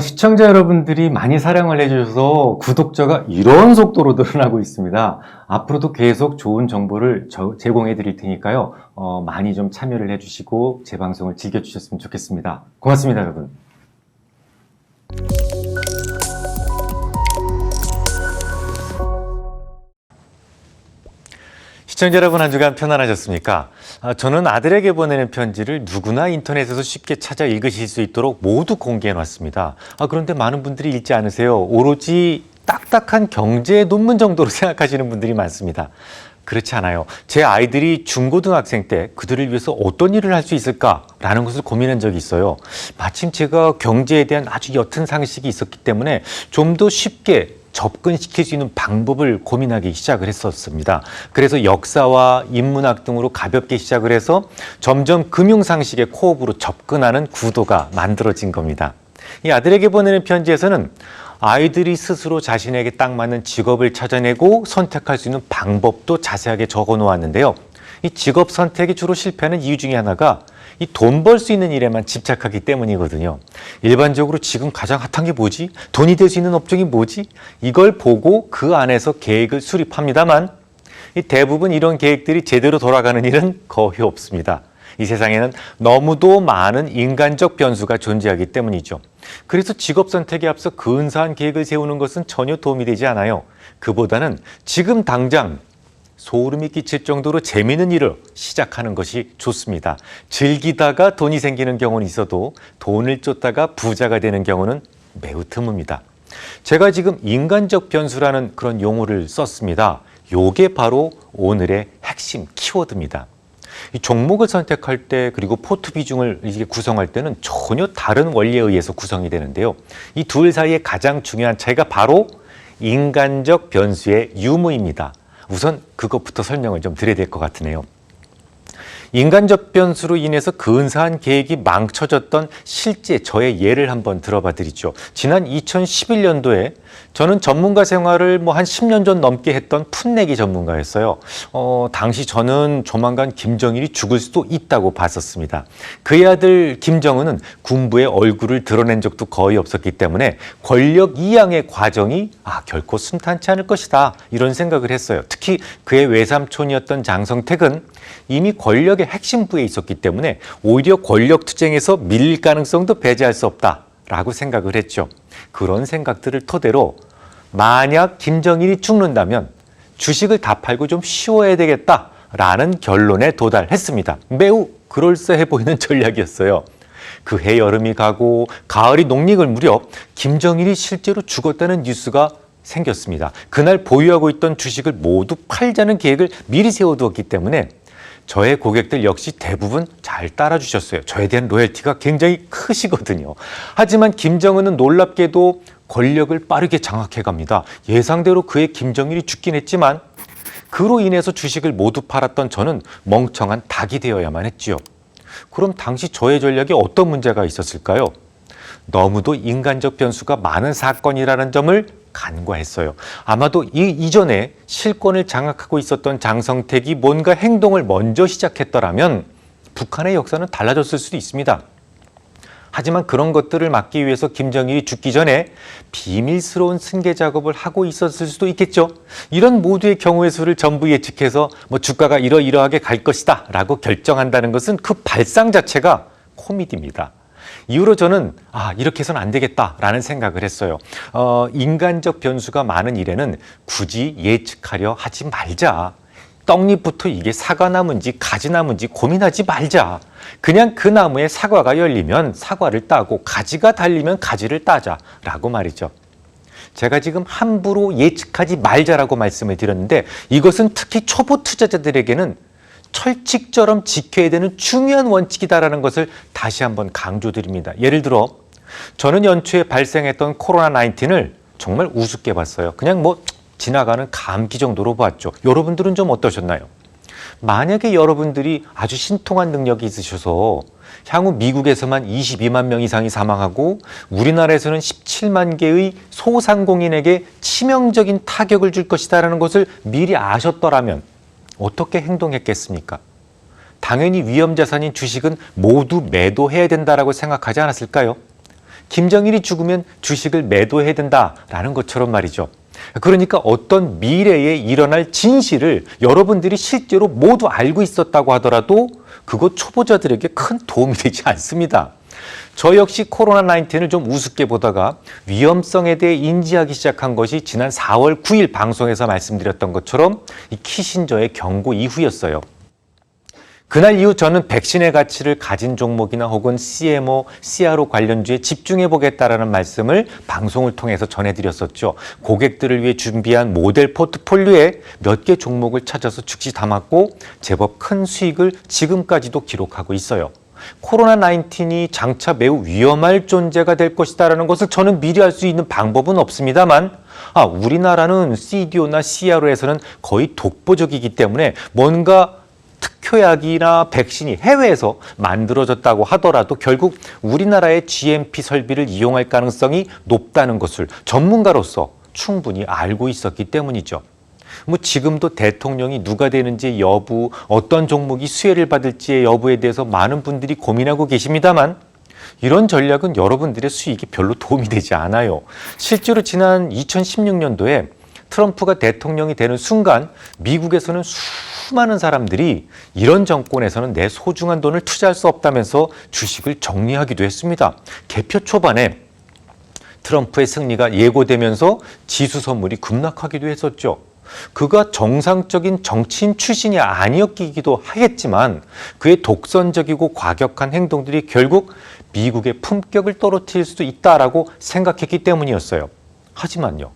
시청자 여러분들이 많이 사랑을 해주셔서 구독자가 이런 속도로 늘어나고 있습니다. 앞으로도 계속 좋은 정보를 제공해 드릴 테니까요. 많이 좀 참여를 해주시고 제 방송을 즐겨주셨으면 좋겠습니다. 고맙습니다, 여러분. 시청자 여러분, 한 주간 편안하셨습니까? 저는 아들에게 보내는 편지를 누구나 인터넷에서 쉽게 찾아 읽으실 수 있도록 모두 공개해 놨습니다. 그런데 많은 분들이 읽지 않으세요. 오로지 딱딱한 경제 논문 정도로 생각하시는 분들이 많습니다. 그렇지 않아요. 제 아이들이 중고등학생 때 그들을 위해서 어떤 일을 할 수 있을까라는 것을 고민한 적이 있어요. 마침 제가 경제에 대한 아주 옅은 상식이 있었기 때문에 좀 더 쉽게 접근시킬 수 있는 방법을 고민하기 시작을 했었습니다. 그래서 역사와 인문학 등으로 가볍게 시작을 해서 점점 금융상식의 코업으로 접근하는 구도가 만들어진 겁니다. 이 아들에게 보내는 편지에서는 아이들이 스스로 자신에게 딱 맞는 직업을 찾아내고 선택할 수 있는 방법도 자세하게 적어 놓았는데요. 이 직업 선택이 주로 실패하는 이유 중에 하나가 이 돈 벌 수 있는 일에만 집착하기 때문이거든요. 일반적으로 지금 가장 핫한 게 뭐지? 돈이 될 수 있는 업종이 뭐지? 이걸 보고 그 안에서 계획을 수립합니다만 이 대부분 이런 계획들이 제대로 돌아가는 일은 거의 없습니다. 이 세상에는 너무도 많은 인간적 변수가 존재하기 때문이죠. 그래서 직업 선택에 앞서 근사한 계획을 세우는 것은 전혀 도움이 되지 않아요. 그보다는 지금 당장 소름이 끼칠 정도로 재미있는 일을 시작하는 것이 좋습니다. 즐기다가 돈이 생기는 경우는 있어도 돈을 쫓다가 부자가 되는 경우는 매우 드뭅니다. 제가 지금 인간적 변수라는 그런 용어를 썼습니다. 요게 바로 오늘의 핵심 키워드입니다. 이 종목을 선택할 때 그리고 포트 비중을 이게 구성할 때는 전혀 다른 원리에 의해서 구성이 되는데요. 이 둘 사이의 가장 중요한 차이가 바로 인간적 변수의 유무입니다. 우선 그것부터 설명을 좀 드려야 될 것 같으네요. 인간적 변수로 인해서 근사한 계획이 망쳐졌던 실제 저의 예를 한번 들어봐 드리죠. 지난 2011년도에 저는 전문가 생활을 한 10년 전 넘게 했던 풋내기 전문가였어요. 당시 저는 조만간 김정일이 죽을 수도 있다고 봤었습니다. 그의 아들 김정은은 군부의 얼굴을 드러낸 적도 거의 없었기 때문에 권력 이양의 과정이 결코 순탄치 않을 것이다, 이런 생각을 했어요. 특히 그의 외삼촌이었던 장성택은 이미 권력의 핵심 부에 있었기 때문에 오히려 권력 투쟁에서 밀릴 가능성도 배제할 수 없다라고 생각을 했죠. 그런 생각들을 토대로 만약 김정일이 죽는다면 주식을 다 팔고 좀 쉬어야 되겠다라는 결론에 도달했습니다. 매우 그럴싸해 보이는 전략이었어요. 그해 여름이 가고 가을이 녹익을 무렵 김정일이 실제로 죽었다는 뉴스가 생겼습니다. 그날 보유하고 있던 주식을 모두 팔자는 계획을 미리 세워두었기 때문에 저의 고객들 역시 대부분 잘 따라주셨어요. 저에 대한 로열티가 굉장히 크시거든요. 하지만 김정은은 놀랍게도 권력을 빠르게 장악해 갑니다. 예상대로 그의 김정일이 죽긴 했지만 그로 인해서 주식을 모두 팔았던 저는 멍청한 닭이 되어야만 했지요. 그럼 당시 저의 전략에 어떤 문제가 있었을까요? 너무도 인간적 변수가 많은 사건이라는 점을 간과했어요. 아마도 이전에 실권을 장악하고 있었던 장성택이 뭔가 행동을 먼저 시작했더라면 북한의 역사는 달라졌을 수도 있습니다. 하지만 그런 것들을 막기 위해서 김정일이 죽기 전에 비밀스러운 승계 작업을 하고 있었을 수도 있겠죠. 이런 모두의 경우의 수를 전부 예측해서 주가가 이러이러하게 갈 것이다 라고 결정한다는 것은 그 발상 자체가 코미디입니다. 이후로 저는 이렇게 해서는 안 되겠다라는 생각을 했어요. 인간적 변수가 많은 일에는 굳이 예측하려 하지 말자. 떡잎부터 이게 사과나무인지 가지나무인지 고민하지 말자. 그냥 그 나무에 사과가 열리면 사과를 따고 가지가 달리면 가지를 따자라고 말이죠. 제가 지금 함부로 예측하지 말자라고 말씀을 드렸는데 이것은 특히 초보 투자자들에게는 철칙처럼 지켜야 되는 중요한 원칙이다라는 것을 다시 한번 강조드립니다. 예를 들어 저는 연초에 발생했던 코로나19을 정말 우습게 봤어요. 그냥 지나가는 감기 정도로 봤죠. 여러분들은 좀 어떠셨나요? 만약에 여러분들이 아주 신통한 능력이 있으셔서 향후 미국에서만 22만 명 이상이 사망하고 우리나라에서는 17만 개의 소상공인에게 치명적인 타격을 줄 것이다라는 것을 미리 아셨더라면 어떻게 행동했겠습니까? 당연히 위험자산인 주식은 모두 매도해야 된다라고 생각하지 않았을까요? 김정일이 죽으면 주식을 매도해야 된다라는 것처럼 말이죠. 그러니까 어떤 미래에 일어날 진실을 여러분들이 실제로 모두 알고 있었다고 하더라도 그것 초보자들에게 큰 도움이 되지 않습니다. 저 역시 코로나19을 좀 우습게 보다가 위험성에 대해 인지하기 시작한 것이 지난 4월 9일 방송에서 말씀드렸던 것처럼 이 키신저의 경고 이후였어요. 그날 이후 저는 백신의 가치를 가진 종목이나 혹은 CMO, CRO 관련주에 집중해보겠다라는 말씀을 방송을 통해서 전해드렸었죠. 고객들을 위해 준비한 모델 포트폴리오에 몇 개 종목을 찾아서 즉시 담았고 제법 큰 수익을 지금까지도 기록하고 있어요. 코로나19이 장차 매우 위험할 존재가 될 것이다라는 것을 저는 미리 알 수 있는 방법은 없습니다만 우리나라는 CDO나 CRO에서는 거의 독보적이기 때문에 뭔가 특효약이나 백신이 해외에서 만들어졌다고 하더라도 결국 우리나라의 GMP 설비를 이용할 가능성이 높다는 것을 전문가로서 충분히 알고 있었기 때문이죠. 지금도 대통령이 누가 되는지 여부, 어떤 종목이 수혜를 받을지의 여부에 대해서 많은 분들이 고민하고 계십니다만 이런 전략은 여러분들의 수익에 별로 도움이 되지 않아요. 실제로 지난 2016년도에 트럼프가 대통령이 되는 순간 미국에서는 수많은 사람들이 이런 정권에서는 내 소중한 돈을 투자할 수 없다면서 주식을 정리하기도 했습니다. 개표 초반에 트럼프의 승리가 예고되면서 지수 선물이 급락하기도 했었죠. 그가 정상적인 정치인 출신이 아니었기도 하겠지만 그의 독선적이고 과격한 행동들이 결국 미국의 품격을 떨어뜨릴 수도 있다라고 생각했기 때문이었어요. 하지만요.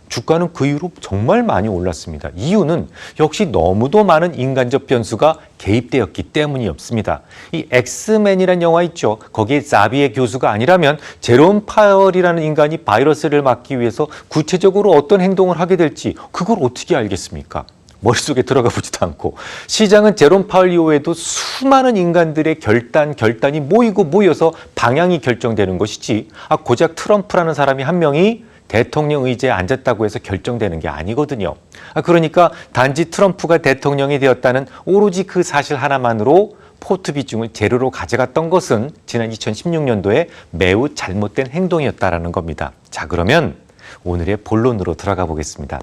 주가는 그 이후로 정말 많이 올랐습니다. 이유는 역시 너무도 많은 인간적 변수가 개입되었기 때문이었습니다. 이 엑스맨이라는 영화 있죠. 거기에 자비의 교수가 아니라면 제롬 파월이라는 인간이 바이러스를 막기 위해서 구체적으로 어떤 행동을 하게 될지 그걸 어떻게 알겠습니까? 머릿속에 들어가 보지도 않고 시장은 제롬 파월 이후에도 수많은 인간들의 결단이 모여서 방향이 결정되는 것이지 고작 트럼프라는 사람이 한 명이 대통령 의제에 앉았다고 해서 결정되는 게 아니거든요. 그러니까 단지 트럼프가 대통령이 되었다는 오로지 그 사실 하나만으로 포트 비중을 제로로 가져갔던 것은 지난 2016년도에 매우 잘못된 행동이었다라는 겁니다. 자, 그러면 오늘의 본론으로 들어가 보겠습니다.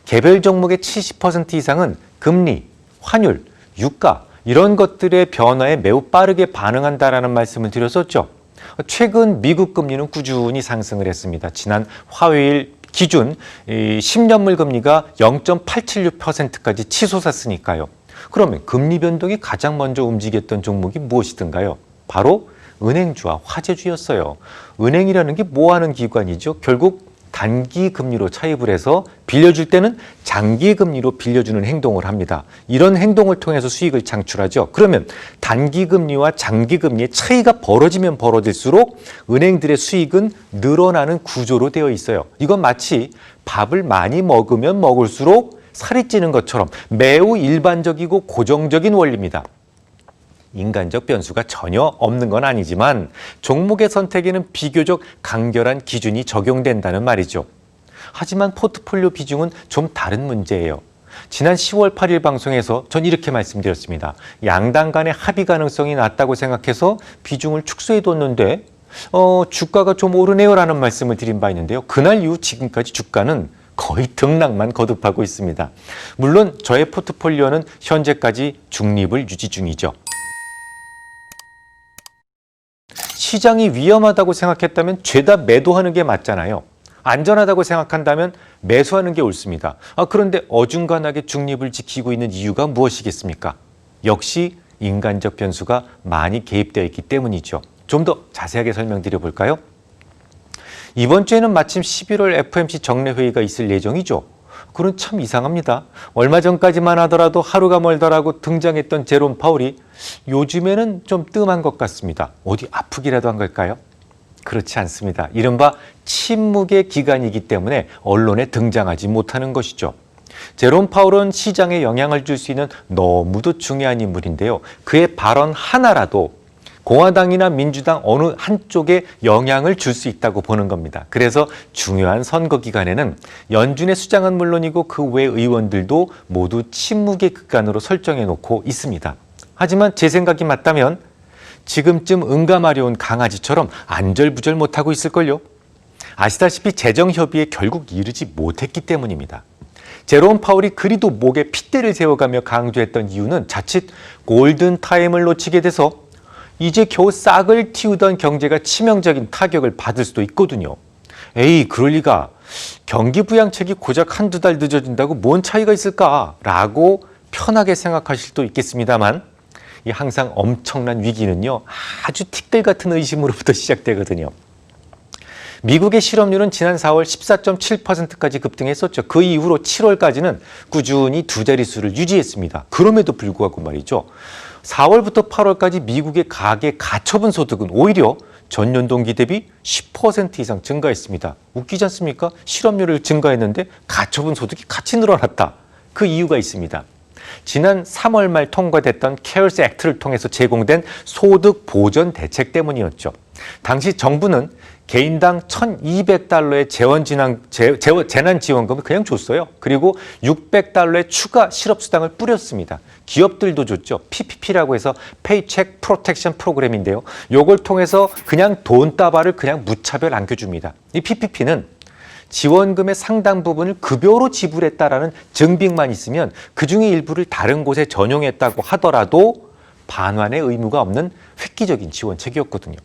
개별 종목의 70% 이상은 금리, 환율, 유가 이런 것들의 변화에 매우 빠르게 반응한다라는 말씀을 드렸었죠. 최근 미국 금리는 꾸준히 상승을 했습니다. 지난 화요일 기준 10년물 금리가 0.876%까지 치솟았으니까요. 그러면 금리 변동이 가장 먼저 움직였던 종목이 무엇이든가요? 바로 은행주와 화재주였어요. 은행이라는 게 뭐 하는 기관이죠? 결국 단기 금리로 차입을 해서 빌려줄 때는 장기 금리로 빌려주는 행동을 합니다. 이런 행동을 통해서 수익을 창출하죠. 그러면 단기 금리와 장기 금리의 차이가 벌어지면 벌어질수록 은행들의 수익은 늘어나는 구조로 되어 있어요. 이건 마치 밥을 많이 먹으면 먹을수록 살이 찌는 것처럼 매우 일반적이고 고정적인 원리입니다. 인간적 변수가 전혀 없는 건 아니지만 종목의 선택에는 비교적 간결한 기준이 적용된다는 말이죠. 하지만 포트폴리오 비중은 좀 다른 문제예요. 지난 10월 8일 방송에서 전 이렇게 말씀드렸습니다. 양당 간의 합의 가능성이 낮다고 생각해서 비중을 축소해뒀는데 주가가 좀 오르네요라는 말씀을 드린 바 있는데요. 그날 이후 지금까지 주가는 거의 등락만 거듭하고 있습니다. 물론 저의 포트폴리오는 현재까지 중립을 유지 중이죠. 시장이 위험하다고 생각했다면 죄다 매도하는 게 맞잖아요. 안전하다고 생각한다면 매수하는 게 옳습니다. 그런데 어중간하게 중립을 지키고 있는 이유가 무엇이겠습니까? 역시 인간적 변수가 많이 개입되어 있기 때문이죠. 좀 더 자세하게 설명드려 볼까요? 이번 주에는 마침 11월 FOMC 정례회의가 있을 예정이죠. 그건 참 이상합니다. 얼마 전까지만 하더라도 하루가 멀더라고 등장했던 제롬 파월이 요즘에는 좀 뜸한 것 같습니다. 어디 아프기라도 한 걸까요? 그렇지 않습니다. 이른바 침묵의 기간이기 때문에 언론에 등장하지 못하는 것이죠. 제롬 파월은 시장에 영향을 줄 수 있는 너무도 중요한 인물인데요. 그의 발언 하나라도 공화당이나 민주당 어느 한쪽에 영향을 줄 수 있다고 보는 겁니다. 그래서 중요한 선거 기간에는 연준의 수장은 물론이고 그 외 의원들도 모두 침묵의 기간으로 설정해 놓고 있습니다. 하지만 제 생각이 맞다면 지금쯤 응감하려 온 강아지처럼 안절부절 못하고 있을걸요. 아시다시피 재정협의에 결국 이르지 못했기 때문입니다. 제롬 파월이 그리도 목에 핏대를 세워가며 강조했던 이유는 자칫 골든타임을 놓치게 돼서 이제 겨우 싹을 틔우던 경제가 치명적인 타격을 받을 수도 있거든요. 에이, 그럴 리가. 경기 부양책이 고작 한두 달 늦어진다고 뭔 차이가 있을까라고 편하게 생각하실 수도 있겠습니다만 이 항상 엄청난 위기는요, 아주 티끌 같은 의심으로부터 시작되거든요. 미국의 실업률은 지난 4월 14.7%까지 급등했었죠. 그 이후로 7월까지는 꾸준히 두 자릿수를 유지했습니다. 그럼에도 불구하고 말이죠. 4월부터 8월까지 미국의 가계 가처분 소득은 오히려 전년 동기 대비 10% 이상 증가했습니다. 웃기지 않습니까? 실업률을 증가했는데 가처분 소득이 같이 늘어났다. 그 이유가 있습니다. 지난 3월 말 통과됐던 CARES 액트를 통해서 제공된 소득 보전 대책 때문이었죠. 당시 정부는 개인당 $1,200의 재난지원금을 그냥 줬어요. 그리고 $600의 추가 실업수당을 뿌렸습니다. 기업들도 줬죠. PPP라고 해서 Paycheck Protection 프로그램인데요. 이걸 통해서 그냥 돈다발을 그냥 무차별 안겨줍니다. 이 PPP는 지원금의 상당 부분을 급여로 지불했다라는 증빙만 있으면 그중에 일부를 다른 곳에 전용했다고 하더라도 반환의 의무가 없는 획기적인 지원책이었거든요.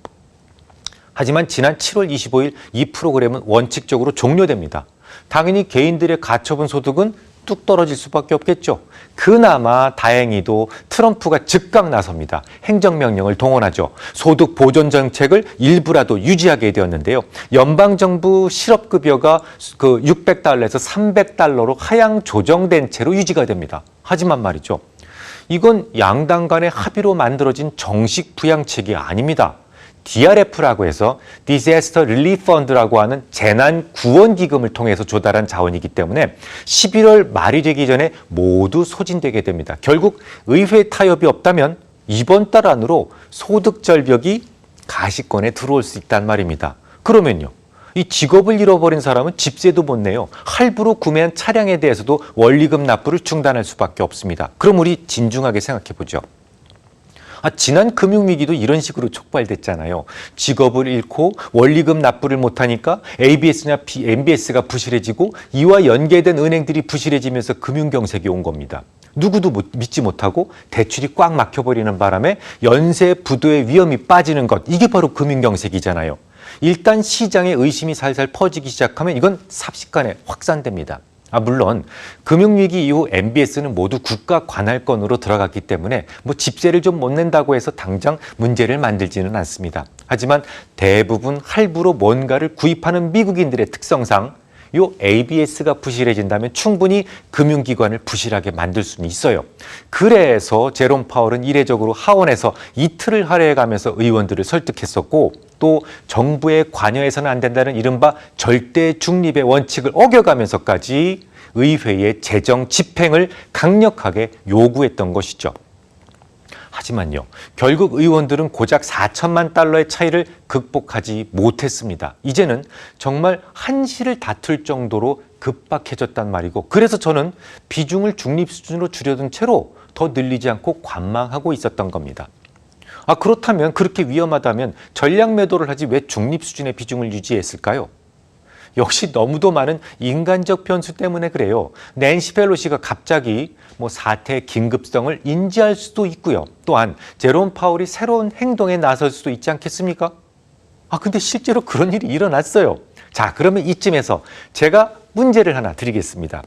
하지만 지난 7월 25일 이 프로그램은 원칙적으로 종료됩니다. 당연히 개인들의 가처분 소득은 뚝 떨어질 수밖에 없겠죠. 그나마 다행히도 트럼프가 즉각 나섭니다. 행정명령을 동원하죠. 소득 보존 정책을 일부라도 유지하게 되었는데요. 연방정부 실업급여가 그 $600에서 $300로 하향 조정된 채로 유지가 됩니다. 하지만 말이죠. 이건 양당 간의 합의로 만들어진 정식 부양책이 아닙니다. DRF라고 해서 Disaster Relief Fund라고 하는 재난 구원 기금을 통해서 조달한 자원이기 때문에 11월 말이 되기 전에 모두 소진되게 됩니다. 결국 의회 타협이 없다면 이번 달 안으로 소득 절벽이 가시권에 들어올 수 있단 말입니다. 그러면요, 이 직업을 잃어버린 사람은 집세도 못 내요. 할부로 구매한 차량에 대해서도 원리금 납부를 중단할 수밖에 없습니다. 그럼 우리 진중하게 생각해 보죠. 지난 금융위기도 이런 식으로 촉발됐잖아요. 직업을 잃고 원리금 납부를 못하니까 ABS나 MBS가 부실해지고 이와 연계된 은행들이 부실해지면서 금융경색이 온 겁니다. 누구도 믿지 못하고 대출이 꽉 막혀버리는 바람에 연쇄 부도의 위험이 빠지는 것, 이게 바로 금융경색이잖아요. 일단 시장에 의심이 살살 퍼지기 시작하면 이건 삽시간에 확산됩니다. 물론 금융위기 이후 MBS는 모두 국가 관할권으로 들어갔기 때문에 집세를 좀 못 낸다고 해서 당장 문제를 만들지는 않습니다. 하지만 대부분 할부로 뭔가를 구입하는 미국인들의 특성상 이 ABS가 부실해진다면 충분히 금융기관을 부실하게 만들 수는 있어요. 그래서 제롬 파월은 이례적으로 하원에서 이틀을 할애해가면서 의원들을 설득했었고, 또 정부에 관여해서는 안 된다는 이른바 절대 중립의 원칙을 어겨가면서까지 의회의 재정 집행을 강력하게 요구했던 것이죠. 하지만요, 결국 의원들은 고작 $4천만 차이를 극복하지 못했습니다. 이제는 정말 한시를 다툴 정도로 급박해졌단 말이고, 그래서 저는 비중을 중립 수준으로 줄여둔 채로 더 늘리지 않고 관망하고 있었던 겁니다. 그렇다면, 그렇게 위험하다면 전략 매도를 하지 왜 중립 수준의 비중을 유지했을까요? 역시 너무도 많은 인간적 변수 때문에 그래요. 낸시 펠로시가 갑자기 사태의 긴급성을 인지할 수도 있고요. 또한 제롬 파월이 새로운 행동에 나설 수도 있지 않겠습니까? 근데 실제로 그런 일이 일어났어요. 자, 그러면 이쯤에서 제가 문제를 하나 드리겠습니다.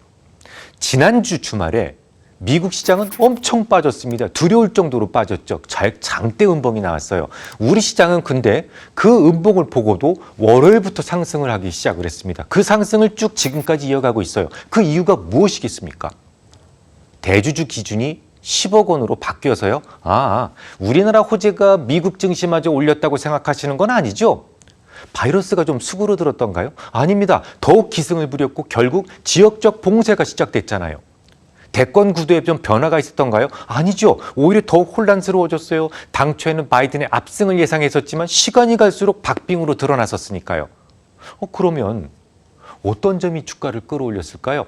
지난주 주말에 미국 시장은 엄청 빠졌습니다. 두려울 정도로 빠졌죠. 장대 음봉이 나왔어요. 우리 시장은 근데 그 음봉을 보고도 월요일부터 상승을 하기 시작을 했습니다. 그 상승을 쭉 지금까지 이어가고 있어요. 그 이유가 무엇이겠습니까? 대주주 기준이 10억 원으로 바뀌어서요. 우리나라 호재가 미국 증시마저 올렸다고 생각하시는 건 아니죠? 바이러스가 좀 수그러들었던가요? 아닙니다. 더욱 기승을 부렸고 결국 지역적 봉쇄가 시작됐잖아요. 대권 구도에 좀 변화가 있었던가요? 아니죠. 오히려 더욱 혼란스러워졌어요. 당초에는 바이든의 압승을 예상했었지만 시간이 갈수록 박빙으로 드러났었으니까요. 그러면 어떤 점이 주가를 끌어올렸을까요?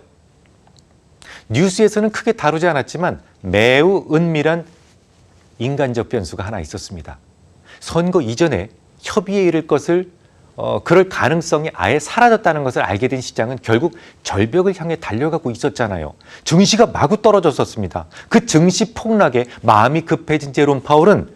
뉴스에서는 크게 다루지 않았지만 매우 은밀한 인간적 변수가 하나 있었습니다. 선거 이전에 협의에 이를 것을 그럴 가능성이 아예 사라졌다는 것을 알게 된 시장은 결국 절벽을 향해 달려가고 있었잖아요. 증시가 마구 떨어졌었습니다. 그 증시 폭락에 마음이 급해진 제롬 파월은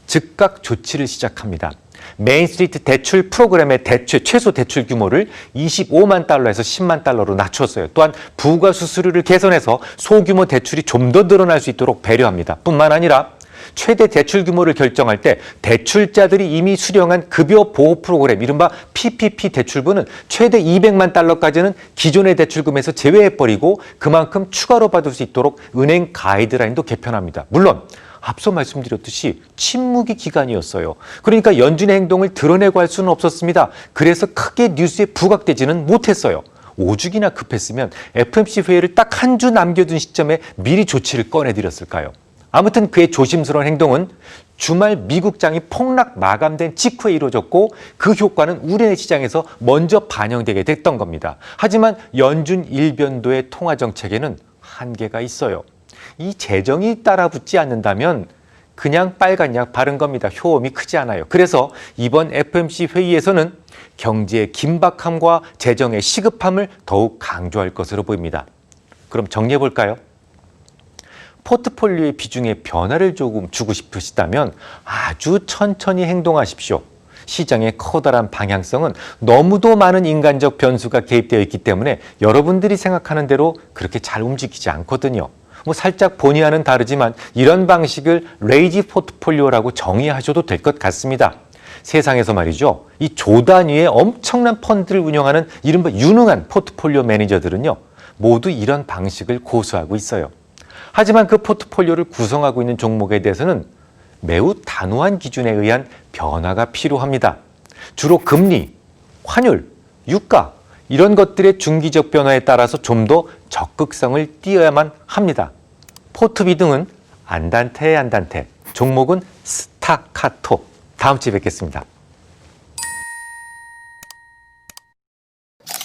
즉각 조치를 시작합니다. 메인스트리트 대출 프로그램의 최소 대출 규모를 25만 달러에서 10만 달러로 낮췄어요. 또한 부가 수수료를 개선해서 소규모 대출이 좀 더 늘어날 수 있도록 배려합니다. 뿐만 아니라 최대 대출 규모를 결정할 때 대출자들이 이미 수령한 급여 보호 프로그램, 이른바 PPP 대출분은 최대 200만 달러까지는 기존의 대출금에서 제외해버리고 그만큼 추가로 받을 수 있도록 은행 가이드라인도 개편합니다. 물론 앞서 말씀드렸듯이 침묵의 기간이었어요. 그러니까 연준의 행동을 드러내고 할 수는 없었습니다. 그래서 크게 뉴스에 부각되지는 못했어요. 오죽이나 급했으면 FOMC 회의를 딱 한 주 남겨둔 시점에 미리 조치를 꺼내드렸을까요? 아무튼 그의 조심스러운 행동은 주말 미국장이 폭락 마감된 직후에 이루어졌고 그 효과는 우리네 시장에서 먼저 반영되게 됐던 겁니다. 하지만 연준 일변도의 통화정책에는 한계가 있어요. 이 재정이 따라붙지 않는다면 그냥 빨간 약 바른 겁니다. 효험이 크지 않아요. 그래서 이번 FOMC 회의에서는 경제의 긴박함과 재정의 시급함을 더욱 강조할 것으로 보입니다. 그럼 정리해 볼까요? 포트폴리오의 비중에 변화를 조금 주고 싶으시다면 아주 천천히 행동하십시오. 시장의 커다란 방향성은 너무도 많은 인간적 변수가 개입되어 있기 때문에 여러분들이 생각하는 대로 그렇게 잘 움직이지 않거든요. 살짝 본의와는 다르지만 이런 방식을 레이지 포트폴리오라고 정의하셔도 될 것 같습니다. 세상에서 말이죠. 이 조 단위의 엄청난 펀드를 운영하는 이른바 유능한 포트폴리오 매니저들은요. 모두 이런 방식을 고수하고 있어요. 하지만 그 포트폴리오를 구성하고 있는 종목에 대해서는 매우 단호한 기준에 의한 변화가 필요합니다. 주로 금리, 환율, 유가 이런 것들의 중기적 변화에 따라서 좀 더 적극성을 띄어야만 합니다. 포트비 등은 안단테, 종목은 스타카토. 다음 주에 뵙겠습니다.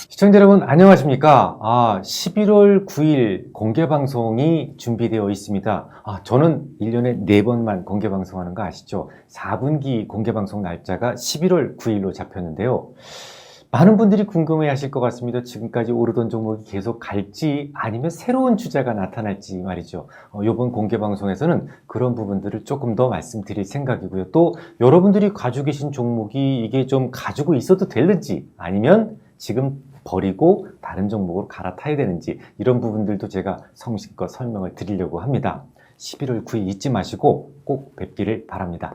시청자 여러분 안녕하십니까? 11월 9일 공개방송이 준비되어 있습니다. 저는 1년에 4번만 공개방송하는 거 아시죠? 4분기 공개방송 날짜가 11월 9일로 잡혔는데요. 많은 분들이 궁금해 하실 것 같습니다. 지금까지 오르던 종목이 계속 갈지 아니면 새로운 주자가 나타날지 말이죠. 이번 공개방송에서는 그런 부분들을 조금 더 말씀드릴 생각이고요. 또 여러분들이 가지고 계신 종목이 이게 좀 가지고 있어도 되는지 아니면 지금 버리고 다른 종목으로 갈아타야 되는지 이런 부분들도 제가 성실껏 설명을 드리려고 합니다. 11월 9일 잊지 마시고 꼭 뵙기를 바랍니다.